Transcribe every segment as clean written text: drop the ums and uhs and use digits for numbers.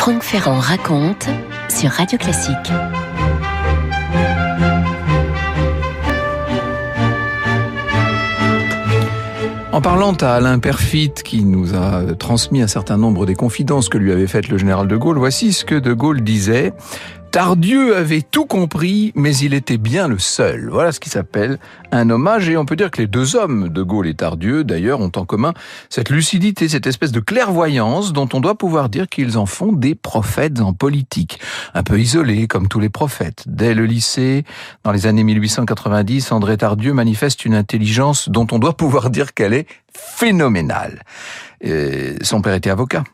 Franck Ferrand raconte sur Radio Classique. En parlant à Alain Perfit, qui nous a transmis un certain nombre des confidences que lui avait faites le général de Gaulle, voici ce que de Gaulle disait. Tardieu avait tout compris, mais il était bien le seul. Voilà ce qui s'appelle un hommage, et on peut dire que les deux hommes, de Gaulle et Tardieu, d'ailleurs, ont en commun cette lucidité, cette espèce de clairvoyance dont on doit pouvoir dire qu'ils en font des prophètes en politique. Un peu isolés, comme tous les prophètes. Dès le lycée, dans les années 1890, André Tardieu manifeste une intelligence dont on doit pouvoir dire qu'elle est phénoménale. Son père était avocat.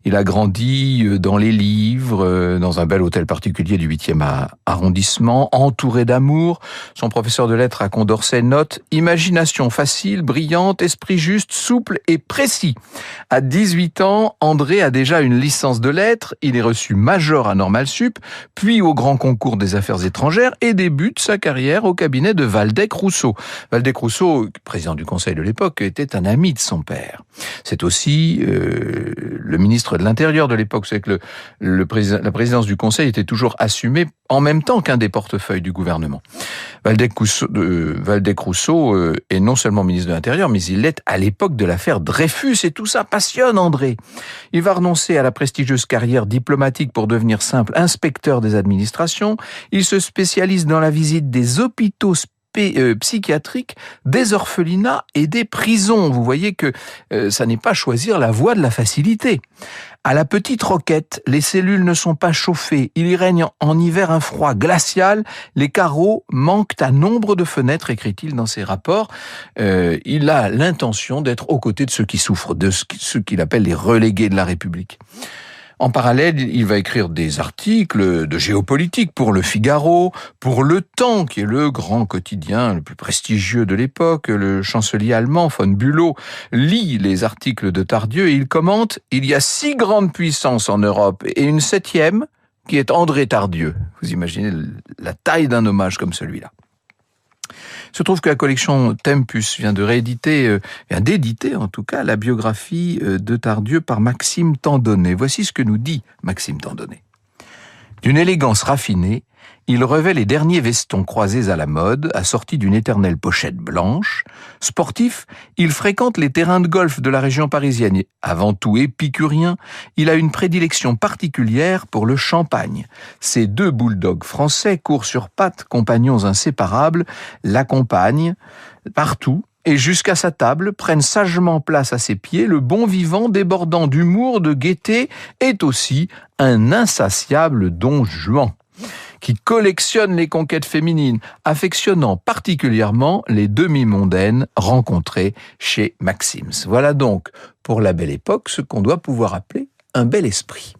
Il a grandi dans les livres, dans un bel hôtel particulier du 8e arrondissement, entouré d'amour. Son professeur de lettres à Condorcet note « Imagination facile, brillante, esprit juste, souple et précis ». À 18 ans, André a déjà une licence de lettres, il est reçu major à Normal Sup, puis au grand concours des affaires étrangères et débute sa carrière au cabinet de Waldeck-Rousseau. Waldeck-Rousseau, président du conseil de l'époque, était un ami de son père. C'est aussi le ministre de l'Intérieur de l'époque. C'est que la présidence du Conseil était toujours assumée en même temps qu'un des portefeuilles du gouvernement. Waldeck-Rousseau est non seulement ministre de l'Intérieur, mais il l'est à l'époque de l'affaire Dreyfus, et tout ça passionne André. Il va renoncer à la prestigieuse carrière diplomatique pour devenir simple inspecteur des administrations. Il se spécialise dans la visite des hôpitaux psychiatriques, des orphelinats et des prisons. Vous voyez que ça n'est pas choisir la voie de la facilité. À la Petite Roquette, les cellules ne sont pas chauffées. Il y règne en hiver un froid glacial. Les carreaux manquent à nombre de fenêtres, écrit-il dans ses rapports. Il a l'intention d'être aux côtés de ceux qui souffrent, de ceux qu'il appelle les relégués de la République. En parallèle, il va écrire des articles de géopolitique pour Le Figaro, pour Le Temps, qui est le grand quotidien le plus prestigieux de l'époque. Le chancelier allemand, von Bülow, lit les articles de Tardieu et il commente « Il y a 6 grandes puissances en Europe et une 7e qui est André Tardieu ». Vous imaginez la taille d'un hommage comme celui-là. Il se trouve que la collection Tempus vient d'éditer en tout cas la biographie de Tardieu par Maxime Tandonnet. Voici ce que nous dit Maxime Tandonnet. D'une élégance raffinée, il revêt les derniers vestons croisés à la mode, assortis d'une éternelle pochette blanche. Sportif, il fréquente les terrains de golf de la région parisienne. Avant tout épicurien, il a une prédilection particulière pour le champagne. Ses 2 bulldogs français, courts sur pattes, compagnons inséparables, l'accompagnent partout et jusqu'à sa table, prennent sagement place à ses pieds. Le bon vivant, débordant d'humour, de gaieté, est aussi un insatiable Don Juan qui collectionne les conquêtes féminines, affectionnant particulièrement les demi-mondaines rencontrées chez Maxims. Voilà donc, pour la belle époque, ce qu'on doit pouvoir appeler un bel esprit.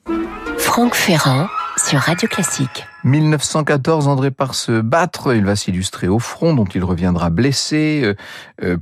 Franck Ferrand sur Radio Classique. 1914, André part se battre, il va s'illustrer au front, dont il reviendra blessé.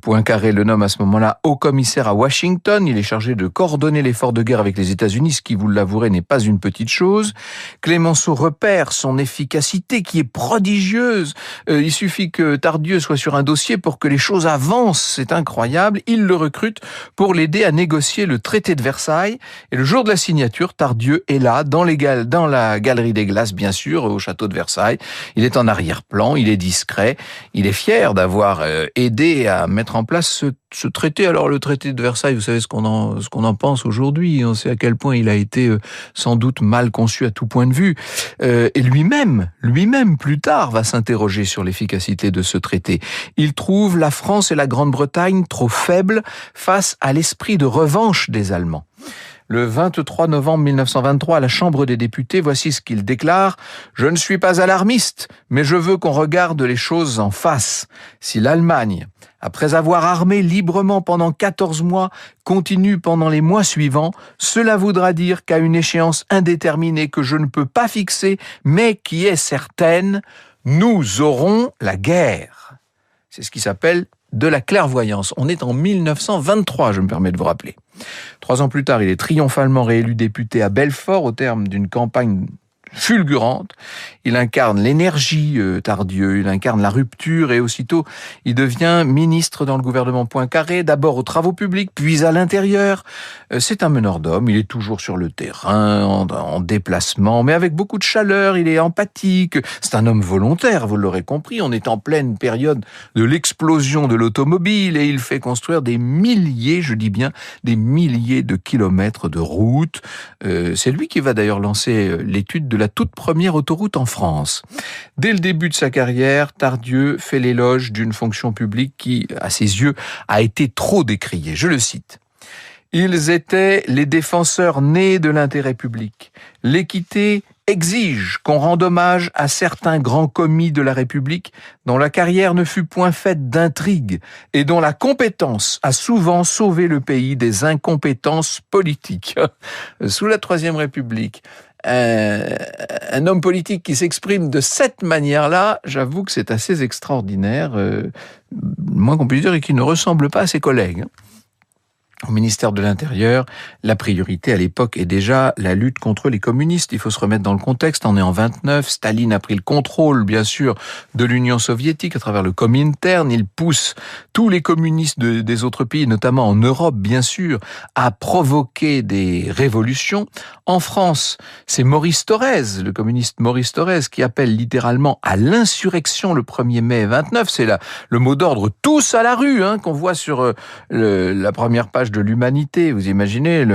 Poincaré le nomme à ce moment-là haut commissaire à Washington. Il est chargé de coordonner l'effort de guerre avec les États-Unis, ce qui, vous l'avouerez, n'est pas une petite chose. Clémenceau repère son efficacité qui est prodigieuse. Il suffit que Tardieu soit sur un dossier pour que les choses avancent. C'est incroyable. Il le recrute pour l'aider à négocier le traité de Versailles. Et le jour de la signature, Tardieu est là, dans la galerie des glaces, bien sûr, au château de Versailles. Il est en arrière-plan, il est discret, il est fier d'avoir aidé à mettre en place ce traité. Alors le traité de Versailles, vous savez ce qu'on en pense aujourd'hui, on sait à quel point il a été sans doute mal conçu à tout point de vue. Et lui-même, plus tard, va s'interroger sur l'efficacité de ce traité. Il trouve la France et la Grande-Bretagne trop faibles face à l'esprit de revanche des Allemands. Le 23 novembre 1923, à la Chambre des députés, voici ce qu'il déclare. « Je ne suis pas alarmiste, mais je veux qu'on regarde les choses en face. Si l'Allemagne, après avoir armé librement pendant 14 mois, continue pendant les mois suivants, cela voudra dire qu'à une échéance indéterminée que je ne peux pas fixer, mais qui est certaine, nous aurons la guerre. » C'est ce qui s'appelle de la clairvoyance. On est en 1923, je me permets de vous rappeler. 3 ans plus tard, il est triomphalement réélu député à Belfort au terme d'une campagne fulgurante. Il incarne l'énergie, Tardieu, il incarne la rupture et aussitôt il devient ministre dans le gouvernement Poincaré, d'abord aux travaux publics, puis à l'intérieur. C'est un meneur d'hommes, il est toujours sur le terrain, en déplacement, mais avec beaucoup de chaleur, il est empathique. C'est un homme volontaire, vous l'aurez compris, on est en pleine période de l'explosion de l'automobile et il fait construire des milliers, je dis bien, des milliers de kilomètres de routes. C'est lui qui va d'ailleurs lancer l'étude de la toute première autoroute en France. Dès le début de sa carrière, Tardieu fait l'éloge d'une fonction publique qui, à ses yeux, a été trop décriée. Je le cite. Ils étaient les défenseurs nés de l'intérêt public. L'équité exige qu'on rende hommage à certains grands commis de la République dont la carrière ne fut point faite d'intrigue et dont la compétence a souvent sauvé le pays des incompétences politiques. Sous la Troisième République, un homme politique qui s'exprime de cette manière-là, j'avoue que c'est assez extraordinaire, moins qu'on puisse dire, et qui ne ressemble pas à ses collègues. Au ministère de l'Intérieur, la priorité à l'époque est déjà la lutte contre les communistes. Il faut se remettre dans le contexte. On est en 29. Staline a pris le contrôle, bien sûr, de l'Union soviétique à travers le Comintern. Il pousse tous les communistes des autres pays, notamment en Europe, bien sûr, à provoquer des révolutions. En France, c'est Maurice Thorez, le communiste Maurice Thorez, qui appelle littéralement à l'insurrection le 1er mai 29. C'est le mot d'ordre « tous à la rue » qu'on voit sur la première page de l'Humanité. Vous imaginez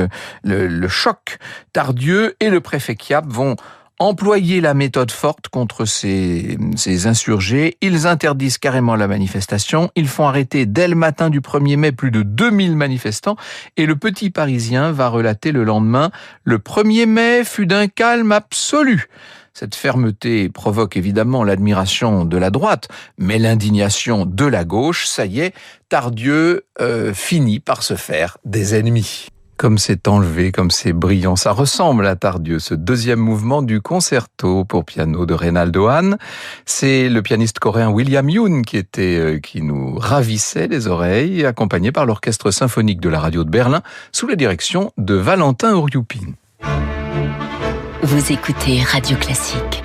le choc. Tardieu et le préfet Chiappe vont employer la méthode forte contre ces insurgés. Ils interdisent carrément la manifestation. Ils font arrêter dès le matin du 1er mai plus de 2000 manifestants. Et le Petit Parisien va relater le lendemain « Le 1er mai fut d'un calme absolu ». Cette fermeté provoque évidemment l'admiration de la droite, mais l'indignation de la gauche. Ça y est, Tardieu finit par se faire des ennemis. Comme c'est enlevé, comme c'est brillant, ça ressemble à Tardieu, ce deuxième mouvement du concerto pour piano de Reynaldo Hahn. C'est le pianiste coréen William Yoon qui nous ravissait les oreilles, accompagné par l'orchestre symphonique de la radio de Berlin, sous la direction de Valentin Ouryoupine. Vous écoutez Radio Classique.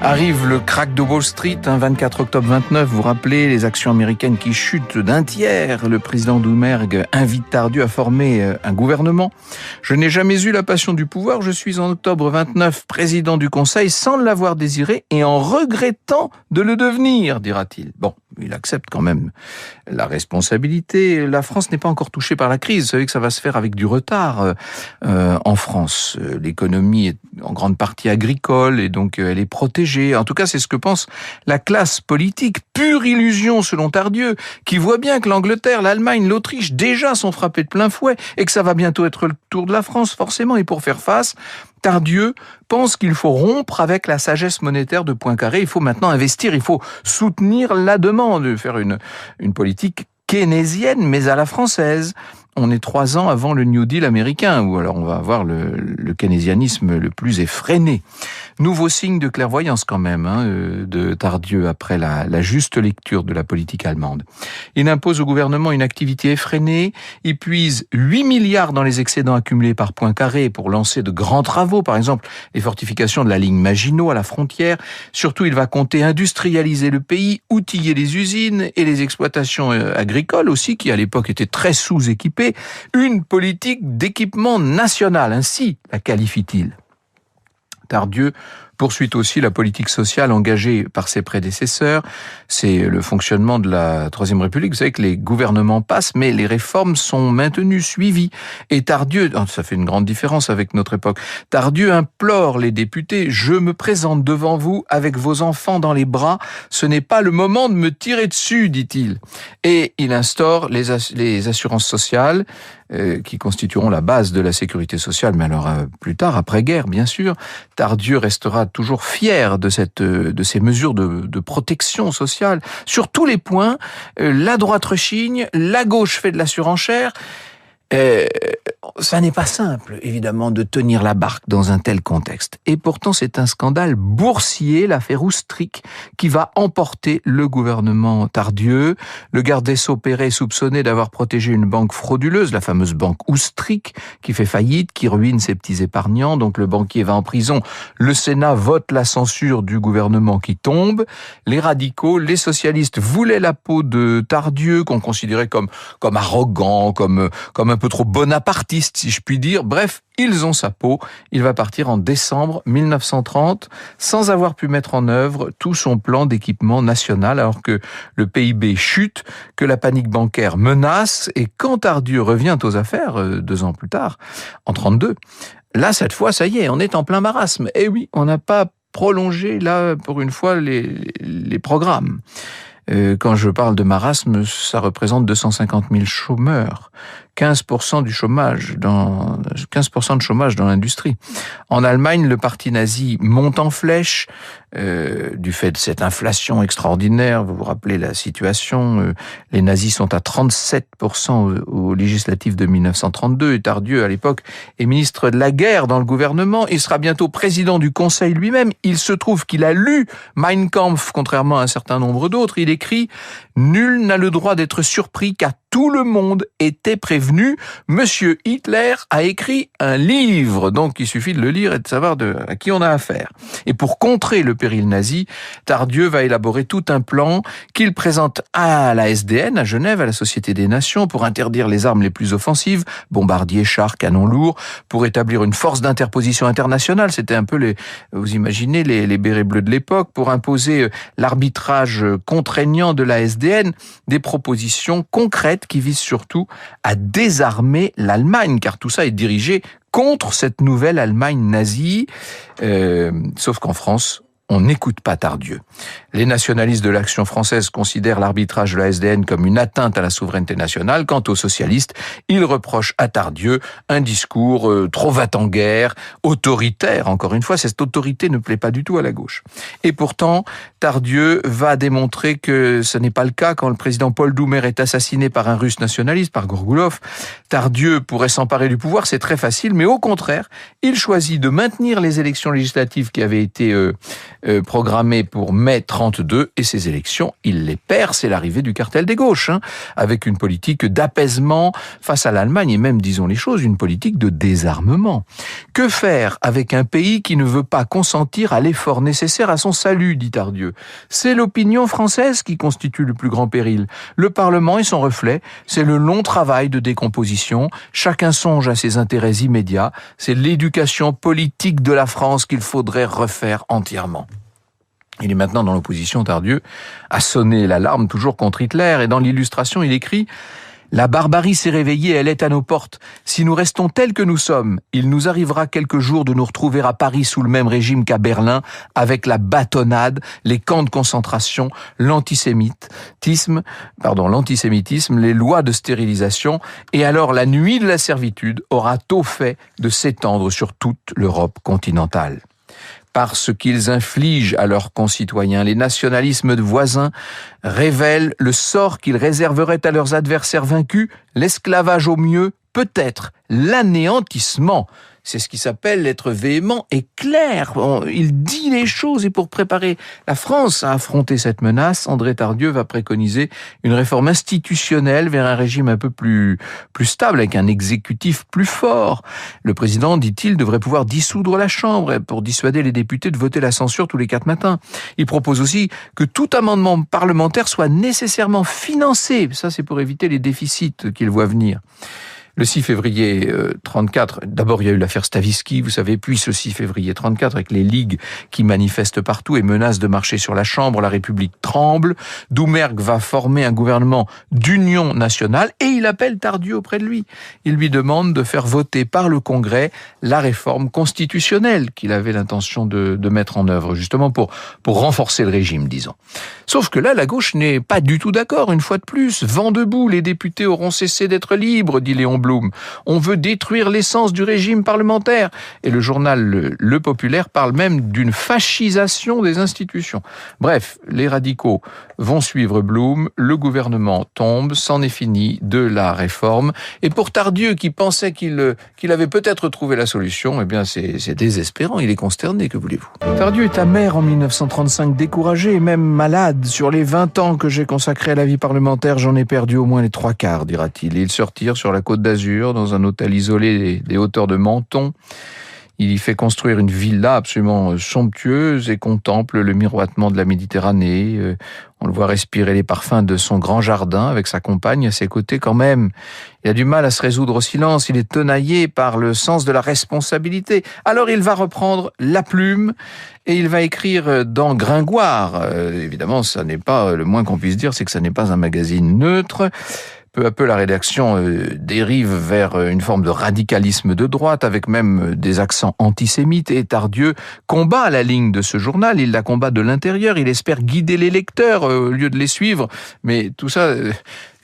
Arrive le crack de Wall Street, 24 octobre 29, vous vous rappelez, les actions américaines qui chutent d'un tiers. Le président Doumergue invite Tardieu à former un gouvernement. Je n'ai jamais eu la passion du pouvoir, je suis en octobre 29 président du Conseil sans l'avoir désiré et en regrettant de le devenir, dira-t-il. Bon, il accepte quand même la responsabilité. La France n'est pas encore touchée par la crise. Vous savez que ça va se faire avec du retard en France. L'économie est en grande partie agricole et donc elle est protégée. En tout cas, c'est ce que pense la classe politique. Pure illusion selon Tardieu, qui voit bien que l'Angleterre, l'Allemagne, l'Autriche déjà sont frappés de plein fouet et que ça va bientôt être le tour de la France, forcément. Et pour faire face, Tardieu pense qu'il faut rompre avec la sagesse monétaire de Poincaré. Il faut maintenant investir, il faut soutenir la demande, faire une politique keynésienne, mais à la française. On est 3 ans avant le New Deal américain, où alors on va avoir le keynésianisme le plus effréné. Nouveau signe de clairvoyance quand même, de Tardieu après la juste lecture de la politique allemande. Il impose au gouvernement une activité effrénée, il puise 8 milliards dans les excédents accumulés par Poincaré pour lancer de grands travaux, par exemple les fortifications de la ligne Maginot à la frontière. Surtout, il va compter industrialiser le pays, outiller les usines et les exploitations agricoles aussi, qui à l'époque étaient très sous-équipées. Une politique d'équipement national, ainsi la qualifie-t-il. Tardieu poursuit aussi la politique sociale engagée par ses prédécesseurs. C'est le fonctionnement de la Troisième République. Vous savez que les gouvernements passent, mais les réformes sont maintenues, suivies. Et Tardieu, ça fait une grande différence avec notre époque, Tardieu implore les députés « Je me présente devant vous avec vos enfants dans les bras. Ce n'est pas le moment de me tirer dessus, dit-il. » Et il instaure les assurances sociales qui constitueront la base de la sécurité sociale, mais alors plus tard, après-guerre, bien sûr. Tardieu restera toujours fier de ces mesures de protection sociale. Sur tous les points, la droite rechigne, la gauche fait de la surenchère, Ça n'est pas simple, évidemment, de tenir la barque dans un tel contexte. Et pourtant, c'est un scandale boursier, l'affaire Oustric, qui va emporter le gouvernement Tardieu. Le garde des Sceaux Perret est soupçonné d'avoir protégé une banque frauduleuse, la fameuse banque Oustric, qui fait faillite, qui ruine ses petits épargnants. Donc le banquier va en prison. Le Sénat vote la censure du gouvernement qui tombe. Les radicaux, les socialistes voulaient la peau de Tardieu, qu'on considérait comme arrogant, comme un peu trop bonapartiste, si je puis dire. Bref, ils ont sa peau. Il va partir en décembre 1930 sans avoir pu mettre en œuvre tout son plan d'équipement national, alors que le PIB chute, que la panique bancaire menace. Et quand Tardieu revient aux affaires, 2 ans plus tard, en 32, là, cette fois, ça y est, on est en plein marasme. Et oui, on n'a pas prolongé, là, pour une fois, les programmes. Quand je parle de marasme, ça représente 250 000 chômeurs, 15% de chômage dans l'industrie. En Allemagne, le parti nazi monte en flèche du fait de cette inflation extraordinaire. Vous vous rappelez la situation, les nazis sont à 37% aux législatives de 1932 et Tardieu, à l'époque, est ministre de la guerre dans le gouvernement. Il sera bientôt président du Conseil lui-même. Il se trouve qu'il a lu Mein Kampf, contrairement à un certain nombre d'autres. Il écrit « Nul n'a le droit d'être surpris car tout le monde était prévenu. Monsieur Hitler a écrit un livre. » Donc, il suffit de le lire et de savoir à qui on a affaire. Et pour contrer le péril nazi, Tardieu va élaborer tout un plan qu'il présente à la SDN, à Genève, à la Société des Nations, pour interdire les armes les plus offensives, bombardiers, chars, canons lourds, pour établir une force d'interposition internationale. C'était un peu vous imaginez, les bérets bleus de l'époque, pour imposer l'arbitrage contraignant de la SDN, des propositions concrètes qui visent surtout à désarmer l'Allemagne, car tout ça est dirigé contre cette nouvelle Allemagne nazie. Sauf qu'en France, on n'écoute pas Tardieu. Les nationalistes de l'Action française considèrent l'arbitrage de la SDN comme une atteinte à la souveraineté nationale. Quant aux socialistes, ils reprochent à Tardieu un discours trop va-t-en-guerre, autoritaire. Encore une fois, cette autorité ne plaît pas du tout à la gauche. Et pourtant, Tardieu va démontrer que ce n'est pas le cas quand le président Paul Doumer est assassiné par un russe nationaliste, par Gourgoulov. Tardieu pourrait s'emparer du pouvoir, c'est très facile, mais au contraire, il choisit de maintenir les élections législatives qui avaient été programmé pour mai 32 et ces élections, il les perd. C'est l'arrivée du cartel des gauches, avec une politique d'apaisement face à l'Allemagne et même, disons les choses, une politique de désarmement. Que faire avec un pays qui ne veut pas consentir à l'effort nécessaire à son salut, dit Tardieu. C'est l'opinion française qui constitue le plus grand péril. Le Parlement est son reflet, c'est le long travail de décomposition. Chacun songe à ses intérêts immédiats. C'est l'éducation politique de la France qu'il faudrait refaire entièrement. Il est maintenant dans l'opposition, Tardieu, à sonner l'alarme toujours contre Hitler. Et dans l'illustration, il écrit « La barbarie s'est réveillée, elle est à nos portes. Si nous restons tels que nous sommes, il nous arrivera quelque jour de nous retrouver à Paris sous le même régime qu'à Berlin, avec la bâtonnade, les camps de concentration, l'antisémitisme, les lois de stérilisation. Et alors la nuit de la servitude aura tôt fait de s'étendre sur toute l'Europe continentale. » Parce qu'ils infligent à leurs concitoyens, les nationalismes voisins révèlent le sort qu'ils réserveraient à leurs adversaires vaincus, l'esclavage au mieux, peut-être l'anéantissement. C'est ce qui s'appelle être véhément et clair. Il dit les choses et pour préparer la France à affronter cette menace, André Tardieu va préconiser une réforme institutionnelle vers un régime un peu plus stable, avec un exécutif plus fort. Le président, dit-il, devrait pouvoir dissoudre la Chambre pour dissuader les députés de voter la censure tous les 4 matins. Il propose aussi que tout amendement parlementaire soit nécessairement financé. Ça, c'est pour éviter les déficits qu'il voit venir. Le 6 février 34, d'abord il y a eu l'affaire Stavisky, vous savez, puis ce 6 février 34 avec les ligues qui manifestent partout et menacent de marcher sur la Chambre, la République tremble. Doumergue va former un gouvernement d'union nationale et il appelle Tardieu auprès de lui. Il lui demande de faire voter par le Congrès la réforme constitutionnelle qu'il avait l'intention de mettre en œuvre, justement pour renforcer le régime, disons. Sauf que là, la gauche n'est pas du tout d'accord, une fois de plus. Vent debout, les députés auront cessé d'être libres, dit Léon Blum. Blum. On veut détruire l'essence du régime parlementaire. Et le journal Le Populaire parle même d'une fascisation des institutions. Bref, les radicaux vont suivre Blum, le gouvernement tombe, c'en est fini de la réforme. Et pour Tardieu, qui pensait qu'il avait peut-être trouvé la solution, eh bien c'est désespérant, il est consterné, que voulez-vous. Tardieu est amer en 1935, découragé et même malade. Sur les 20 ans que j'ai consacrés à la vie parlementaire, j'en ai perdu au moins les 3/4, dira-t-il. Il se retire sur la Côte d'Azur, dans un hôtel isolé des hauteurs de Menton. Il y fait construire une villa absolument somptueuse et contemple le miroitement de la Méditerranée. On le voit respirer les parfums de son grand jardin avec sa compagne à ses côtés quand même. Il a du mal à se résoudre au silence, il est tenaillé par le sens de la responsabilité. Alors il va reprendre la plume et il va écrire dans Gringoire. Évidemment, ça n'est pas, le moins qu'on puisse dire, c'est que ça n'est pas un magazine neutre. Peu à peu, la rédaction dérive vers une forme de radicalisme de droite, avec même des accents antisémites. Et Tardieu combat la ligne de ce journal, il la combat de l'intérieur, il espère guider les lecteurs au lieu de les suivre. Mais tout ça,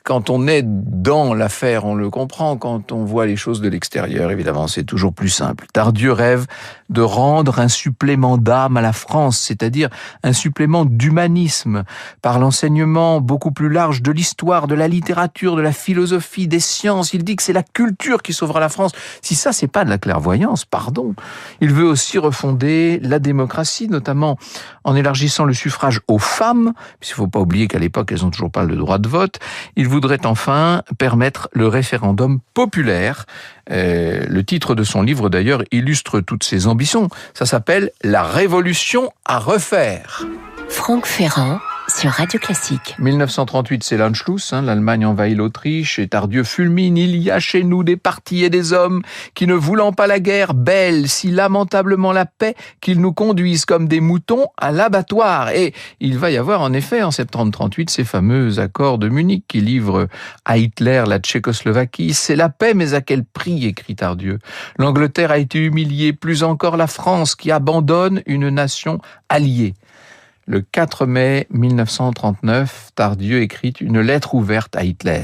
quand on est dans l'affaire, on le comprend. Quand on voit les choses de l'extérieur, évidemment, c'est toujours plus simple. Tardieu rêve de rendre un supplément d'âme à la France, c'est-à-dire un supplément d'humanisme, par l'enseignement beaucoup plus large de l'histoire, de la littérature, de la philosophie, des sciences. Il dit que c'est la culture qui sauvera la France. Si ça, c'est pas de la clairvoyance, pardon. Il veut aussi refonder la démocratie, notamment en élargissant le suffrage aux femmes, puisqu'il faut pas oublier qu'à l'époque, elles ont toujours pas le droit de vote. Il voudrait enfin permettre le référendum populaire. Le titre de son livre, d'ailleurs, illustre toutes ses ambitions. Ça s'appelle « La révolution à refaire ». Franck Ferrand sur Radio Classique. 1938, c'est l'Anschluss, l'Allemagne envahit l'Autriche et Tardieu fulmine. Il y a chez nous des partis et des hommes qui, ne voulant pas la guerre, belle si lamentablement la paix, qu'ils nous conduisent comme des moutons à l'abattoir. Et il va y avoir en effet, en septembre 38, ces fameux accords de Munich qui livrent à Hitler la Tchécoslovaquie. C'est la paix, mais à quel prix, écrit Tardieu. L'Angleterre a été humiliée, plus encore la France qui abandonne une nation alliée. Le 4 mai 1939, Tardieu écrit une lettre ouverte à Hitler.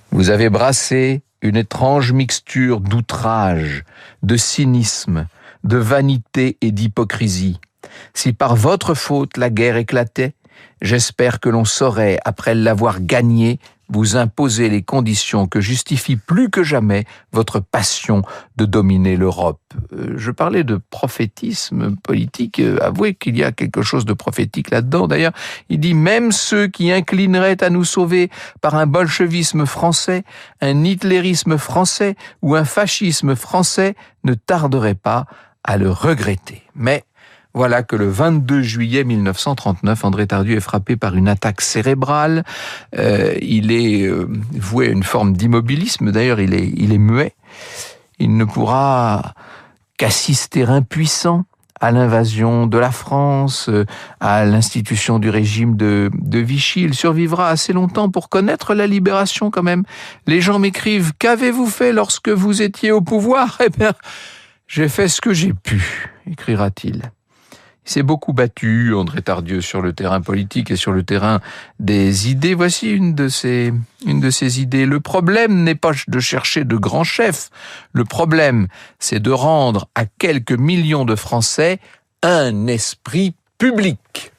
Vous avez brassé une étrange mixture d'outrage, de cynisme, de vanité et d'hypocrisie. Si par votre faute la guerre éclatait, j'espère que l'on saurait, après l'avoir gagnée, vous imposer les conditions que justifient plus que jamais votre passion de dominer l'Europe. Je parlais de prophétisme politique. Avouez qu'il y a quelque chose de prophétique là-dedans. D'ailleurs, il dit même ceux qui inclineraient à nous sauver par un bolchevisme français, un hitlérisme français ou un fascisme français ne tarderaient pas à le regretter. Mais voilà que le 22 juillet 1939, André Tardieu est frappé par une attaque cérébrale. Il est voué à une forme d'immobilisme. D'ailleurs, il est muet. Il ne pourra qu'assister impuissant à l'invasion de la France, à l'institution du régime de Vichy. Il survivra assez longtemps pour connaître la libération quand même. Les gens m'écrivent « Qu'avez-vous fait lorsque vous étiez au pouvoir ?» Eh bien, j'ai fait ce que j'ai pu, écrira-t-il. Il s'est beaucoup battu, André Tardieu, sur le terrain politique et sur le terrain des idées. Voici une de ses idées. Le problème n'est pas de chercher de grands chefs. Le problème, c'est de rendre à quelques millions de Français un esprit public.